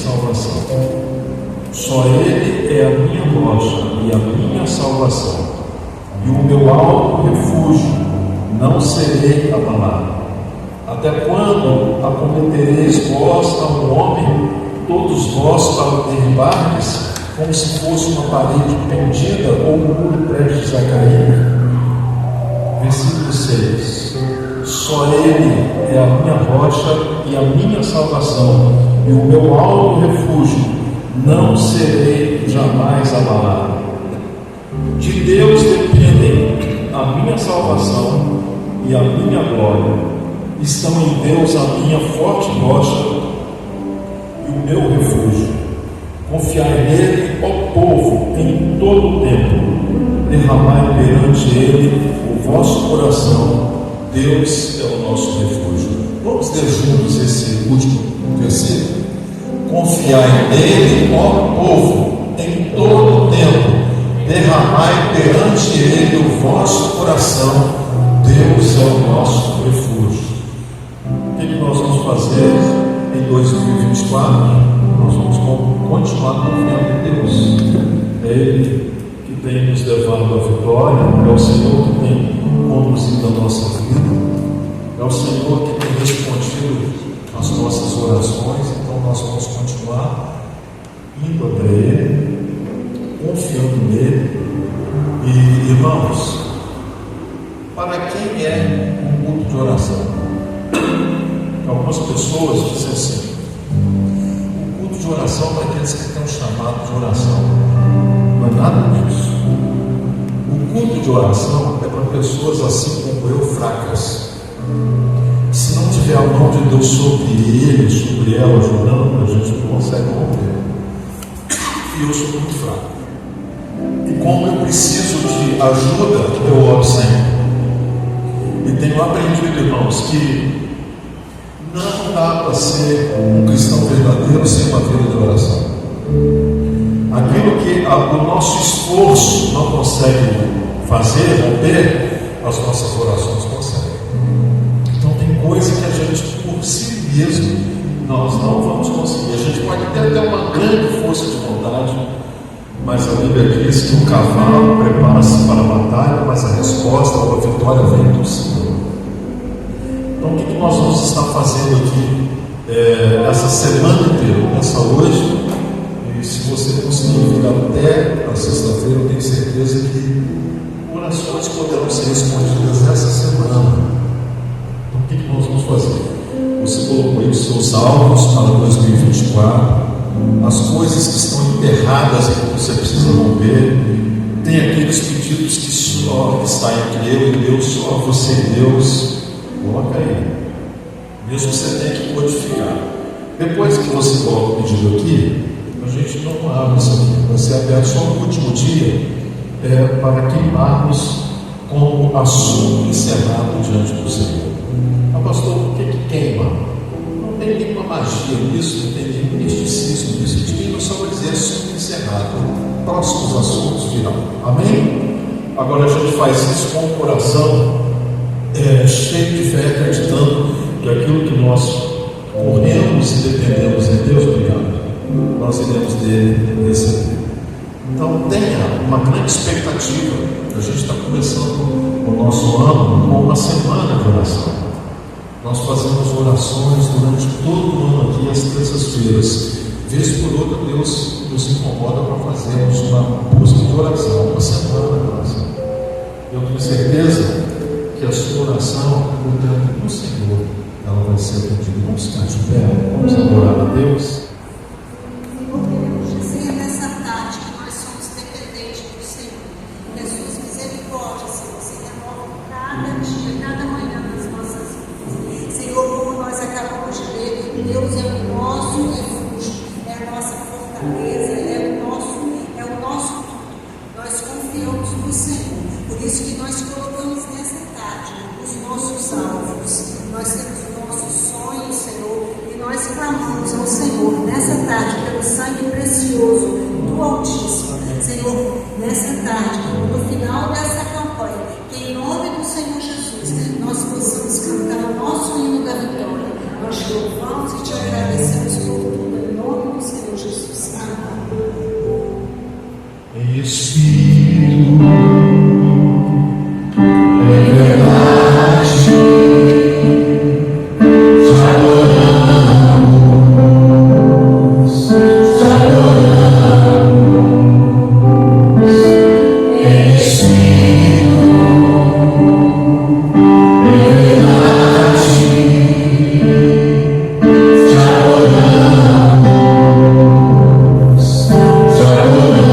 salvação. Só Ele é a minha rocha e a minha salvação, e o meu alto refúgio, não serei abalado. Até quando acometereis vós a um homem, todos vós para o derribardes, como se fosse uma parede pendida ou um muro prestes a cair? Versículo 6. Só Ele é a minha rocha e a minha salvação, e o meu alto refúgio, não serei jamais abalado. De Deus dependem a minha salvação e a minha glória. Estão em Deus a minha forte rocha e o meu refúgio. Confiai nele, ó povo, em todo o tempo. Derramai perante ele o vosso coração. Deus é o nosso refúgio. Vamos ler juntos esse último versículo. Confiai nele, ó povo, em todo o tempo. Derramai perante ele o vosso coração. Deus é o nosso refúgio. O que nós vamos fazer em 2024? Nós vamos continuar confiando em Deus. É Ele que tem nos levado à vitória, é o Senhor que tem conduzido a nossa vida, é o Senhor que tem respondido às nossas orações. Então nós vamos continuar indo até Ele, confiando nele. E irmãos, para quem é um culto de oração? Algumas pessoas dizem assim: o culto de oração é para aqueles que têm um chamado de oração. Não é nada disso. O culto de oração é para pessoas assim como eu, fracas. Se não tiver a mão de Deus sobre ele, sobre ela, ajudando, a gente não consegue romper. E eu sou muito fraco. E como eu preciso de ajuda, eu oro sempre. E tenho aprendido, irmãos, que não dá para ser um cristão verdadeiro sem uma vida de oração. Aquilo que o nosso esforço não consegue fazer, romper, as nossas orações conseguem. Então tem coisa que a gente, por si mesmo, nós não vamos conseguir. A gente pode até ter uma grande força de vontade, mas a Bíblia diz que o cavalo prepara-se para a batalha, mas a resposta ou a vitória vem do Senhor. Então o que nós vamos estar fazendo aqui essa semana inteira? Começa hoje, e se você conseguir vir até a sexta-feira, eu tenho certeza que orações poderão ser respondidas essa semana. Então o que nós vamos fazer? Você colocou aí os seus alvos para 2024, as coisas que estão enterradas que você precisa romper. Tem aqueles pedidos que só está entre eu e Deus, só você e Deus. Coloca aí, mesmo que você tenha que codificar. Depois que você coloca o pedido aqui, a gente não abre isso aqui, vai ser aberto só no último dia, para queimarmos como assunto encerrado diante do Senhor. Ah, pastor, o que queima? Não tem nenhuma magia nisso, não tem nenhum misticismo nisso. De queima só vai dizer assunto encerrado. Próximos assuntos virão. Amém? Agora a gente faz isso com o coração cheio de fé, acreditando que aquilo que nós corremos e dependemos de Deus, obrigado, nós iremos dele receber. Então tenha uma grande expectativa. A gente está começando o nosso ano com uma semana de oração. Nós fazemos orações durante todo o ano aqui, às terças-feiras. Vez por outra, Deus nos incomoda para fazermos uma busca de oração, uma semana de oração. Eu tenho certeza que a sua oração, portanto, no Senhor, ela vai ser atendida. Vamos ficar de pé, vamos adorar a Deus. Dizer nessa tarde que nós somos dependentes do Senhor. Jesus, misericórdia, Senhor, se renova cada dia, cada manhã nas nossas vidas. Senhor, como nós acabamos de ler, Deus é o nosso refúgio, é a nossa fortaleza, é o nosso tudo. Nós confiamos no Senhor. Por isso que nós colocamos nessa tarde os nossos alvos. Nós temos os nossos sonhos, Senhor, e nós clamamos ao Senhor. Espírito, é verdade, te adoramos, é Espírito, é verdade, te adoramos, te adoramos.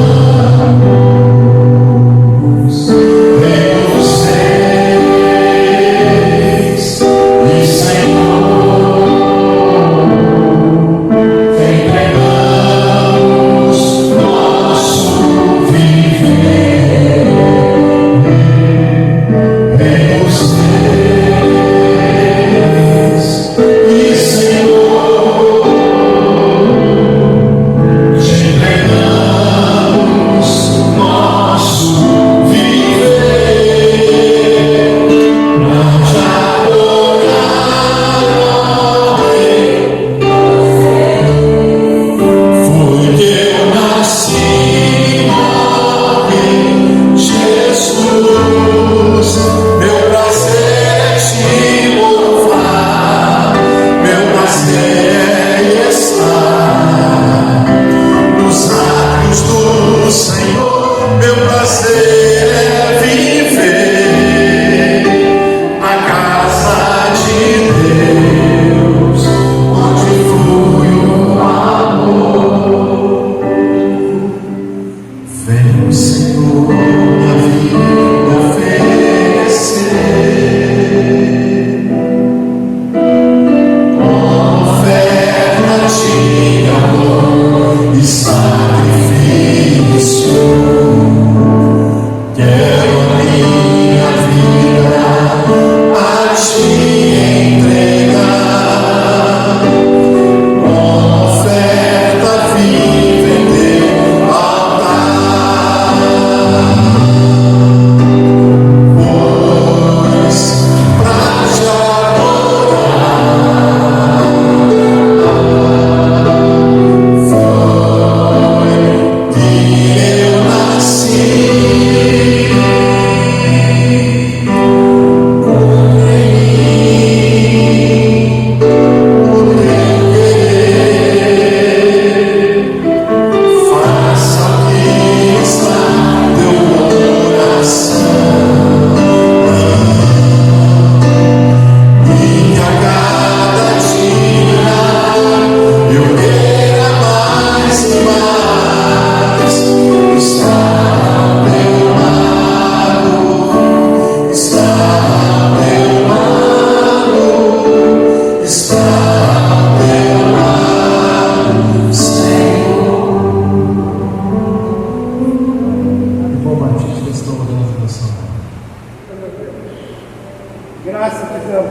Graças te damos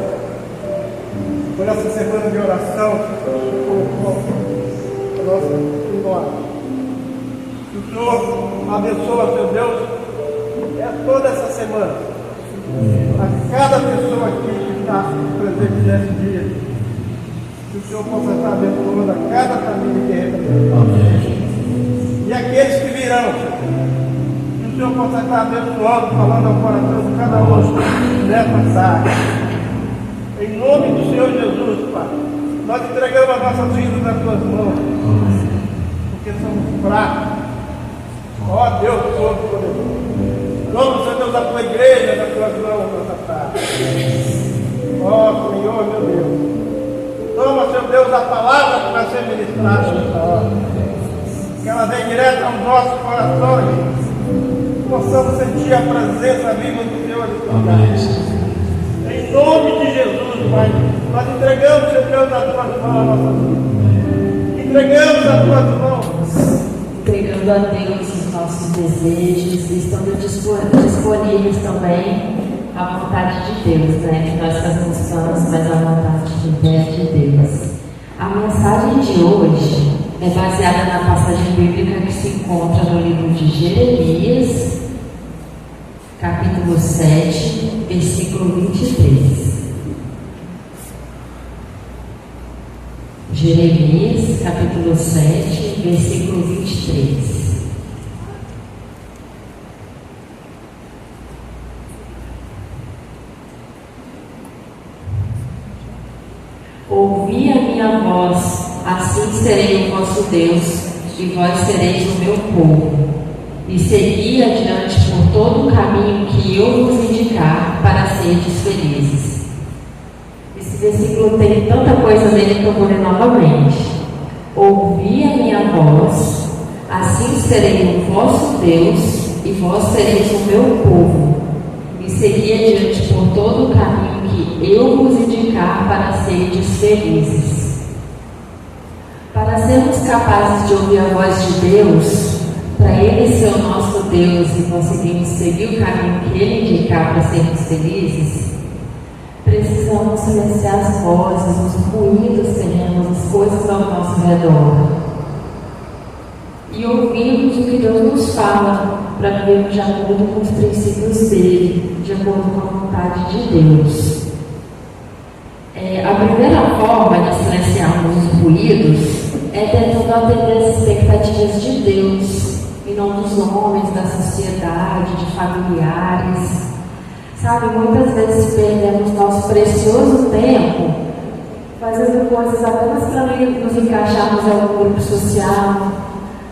por essa semana de oração a nossa glória. Que o Senhor abençoe, meu Deus, toda essa semana, a cada pessoa aqui que está presente nesse dia. Que o Senhor possa estar abençoando a cada família que representa. Amém. E aqueles que virão, que o Senhor possa estar abençoando, falando ao coração de cada um nessa tarde. Em nome do Senhor Jesus, Pai, nós entregamos as nossas vidas nas tuas mãos, porque somos fracos. Ó Deus Todo-Poderoso, toma, Senhor Deus, a tua igreja nas tuas mãos nessa tarde. Ó Senhor, meu Deus, toma, Senhor Deus, a palavra que vai ser ministrada nessa hora, que ela venha direto aos nossos corações, possamos sentir a presença viva do Senhor nesse lugar. Em nome de Jesus, Pai, nós entregamos, Senhor Deus, as tuas mãos a nossa vida. Entregamos as tuas mãos. Entregando a Deus os nossos desejos, e estando disponíveis também à vontade de Deus, né? Que nós fazemos planos, mas a vontade de Deus. A mensagem de hoje é baseada na passagem bíblica que se encontra no livro de Jeremias, capítulo 7, versículo 23. Jeremias, capítulo 7, versículo 23. serei o vosso Deus, e vós sereis o meu povo. E segui adiante por todo o caminho que eu vos indicar, para seres felizes. Esse versículo tem tanta coisa nele que eu vou ler novamente. Ouvi a minha voz, assim serei o vosso Deus, e vós sereis o meu povo. E segui adiante por todo o caminho que eu vos indicar, para seres felizes. Para sermos capazes de ouvir a voz de Deus, para Ele ser o nosso Deus e conseguirmos seguir o caminho que Ele indicar para sermos felizes, precisamos silenciar as vozes, os ruídos terrenos, as coisas ao nosso redor. E ouvirmos o que Deus nos fala, para vivermos de acordo com os princípios dele, de acordo com a vontade de Deus. A primeira forma de silenciarmos os ruídos é tentando atender as expectativas de Deus e não dos homens, da sociedade, de familiares. Sabe, muitas vezes perdemos nosso precioso tempo fazendo coisas apenas para nos encaixarmos em algum grupo social,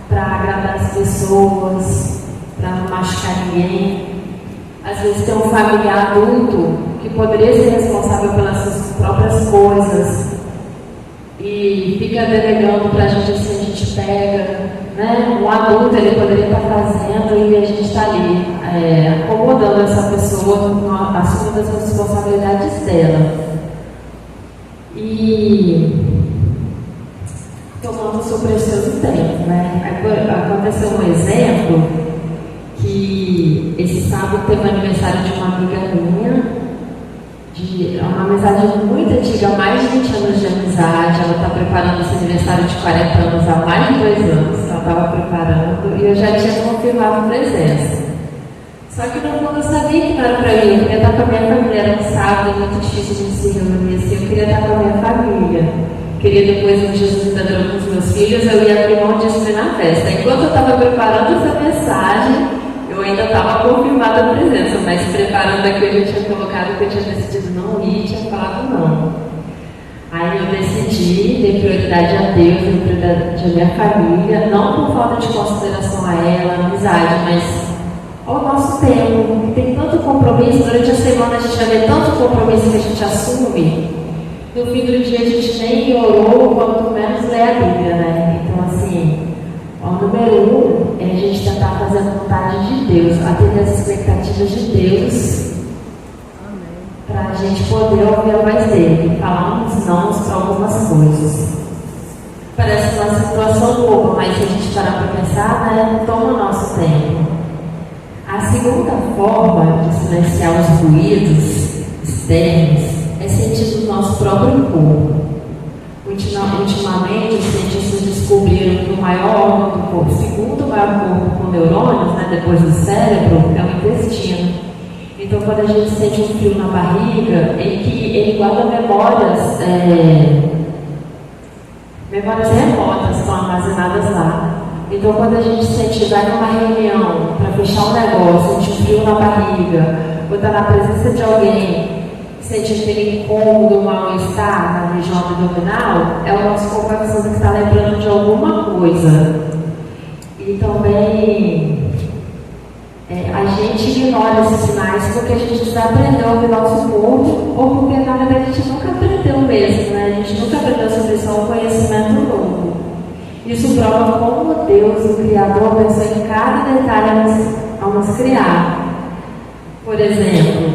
para agradar as pessoas, para não machucar ninguém. Às vezes tem um familiar adulto que poderia ser responsável pelas suas próprias coisas e fica delegando para a gente assim, a gente pega, né? Um adulto ele poderia estar fazendo e a gente está ali acomodando essa pessoa, assumindo as responsabilidades dela e tomando o seu precioso tempo, né? Aconteceu um exemplo que esse sábado teve o aniversário de uma amiga minha, uma amizade muito antiga, mais de 20 anos de amizade. Ela está preparando esse aniversário de 40 anos há mais de 2 anos. Ela estava preparando e eu já tinha confirmado a presença. Só que no fundo eu sabia que não era para mim, eu queria estar com a minha família. Era um sábado, muito difícil de se reunir assim. Eu queria estar com a minha família. Queria depois, no Jesus Verdadeiro com os meus filhos, eu ia abrir mão disso na festa. Enquanto eu estava preparando essa mensagem, eu ainda estava confirmada a presença, mas preparando aqui eu já tinha colocado que eu tinha decidido não ir e tinha falado não. Aí eu decidi ter prioridade a Deus, ter prioridade a minha família, não por falta de consideração a ela, amizade, mas ao nosso tempo, tem tanto compromisso, durante a semana a gente vai ver tanto compromisso que a gente assume, no fim do dia a gente nem orou, quanto menos lê a Bíblia, né? Então assim, o número 1 é a gente tentar fazer a vontade de Deus, atender as expectativas de Deus, para a gente poder ouvir a voz dele, falar uns não para algumas coisas. Parece uma situação boba, mas se a gente parar para pensar, né, toma o nosso tempo. A segunda forma de silenciar os ruídos externos é sentir o nosso próprio corpo. Ultimamente, os cientistas descobriram que o maior órgão do corpo, segundo maior corpo com neurônios, né, depois do cérebro, é o intestino. Então, quando a gente sente um frio na barriga, ele guarda memórias remotas, estão armazenadas lá. Então, quando a gente vai numa reunião para fechar um negócio, sente um frio na barriga, ou está na presença de alguém, sente aquele incômodo, um mal-estar na região abdominal, é o nosso corpo avisando que está lembrando de alguma coisa. E também a gente ignora esses sinais porque a gente desaprendeu a ouvir nosso corpo, ou porque na verdade a gente nunca aprendeu mesmo, né? A gente nunca aprendeu sobre isso, é um conhecimento novo. Isso prova como Deus, o Criador, pensou em cada detalhe ao nos criar. Por exemplo,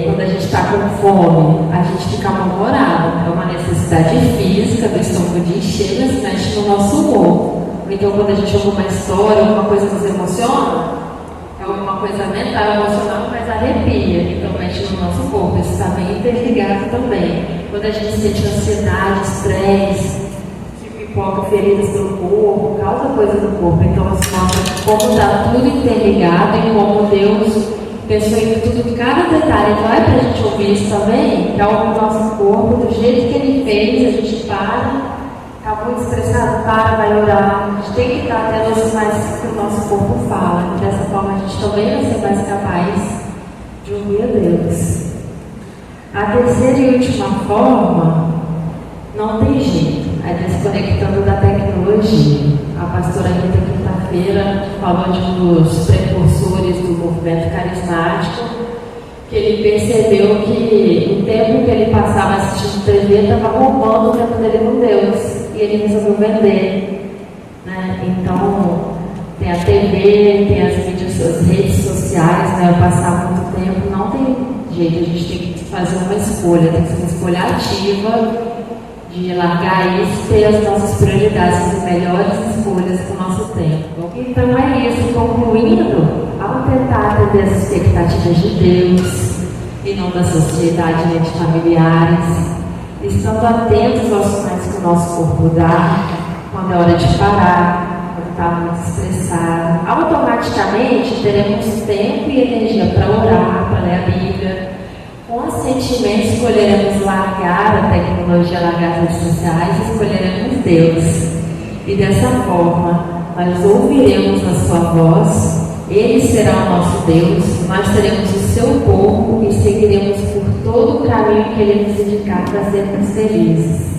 quando a gente está com fome, a gente fica mal-humorado. É uma necessidade física do estômago de encher, mas mexe no nosso humor. Então, quando a gente ouve uma história, alguma coisa nos emociona, é alguma coisa mental, emocional, mas arrepia. Então, mexe no nosso corpo. Isso está bem interligado também. Quando a gente sente ansiedade, estresse, que pipoca feridas pelo corpo, causa coisa no corpo. Então, isso mostra como está tudo interligado e como Deus pensou em tudo, cada detalhe. Então, é para a gente ouvir isso também, que é o nosso corpo, do jeito que ele fez, a gente para. Está muito estressado, vai orar. A gente tem que estar atento aos sinais que o nosso corpo fala. Dessa forma a gente também vai ser mais capaz de ouvir a Deus. A terceira e última forma, não tem jeito. a desconectando da tecnologia. A pastora Rita, quinta-feira, falou de um dos precursores do movimento carismático, que ele percebeu que o tempo que ele passava assistindo TV estava roubando o tempo dele com Deus, e ele resolveu vender, né? Então, tem a TV, tem as redes sociais, né? Eu passar muito tempo, não tem jeito, a gente tem que fazer uma escolha, tem que ser uma escolha ativa de largar isso, ter as nossas prioridades e melhores escolhas para o nosso tempo. Então é isso, concluindo, ao tentar atender as expectativas de Deus e não da sociedade nem de familiares, estando atentos aos sinais que o nosso corpo dá, quando é hora de parar, quando está muito estressado, automaticamente teremos tempo e energia para orar, para ler a Bíblia. Conscientemente escolheremos largar a tecnologia, largar as redes sociais e escolheremos Deus. E dessa forma, nós ouviremos a sua voz, Ele será o nosso Deus, nós seremos o seu povo e seguiremos por todo o caminho que Ele nos indicar para sermos felizes.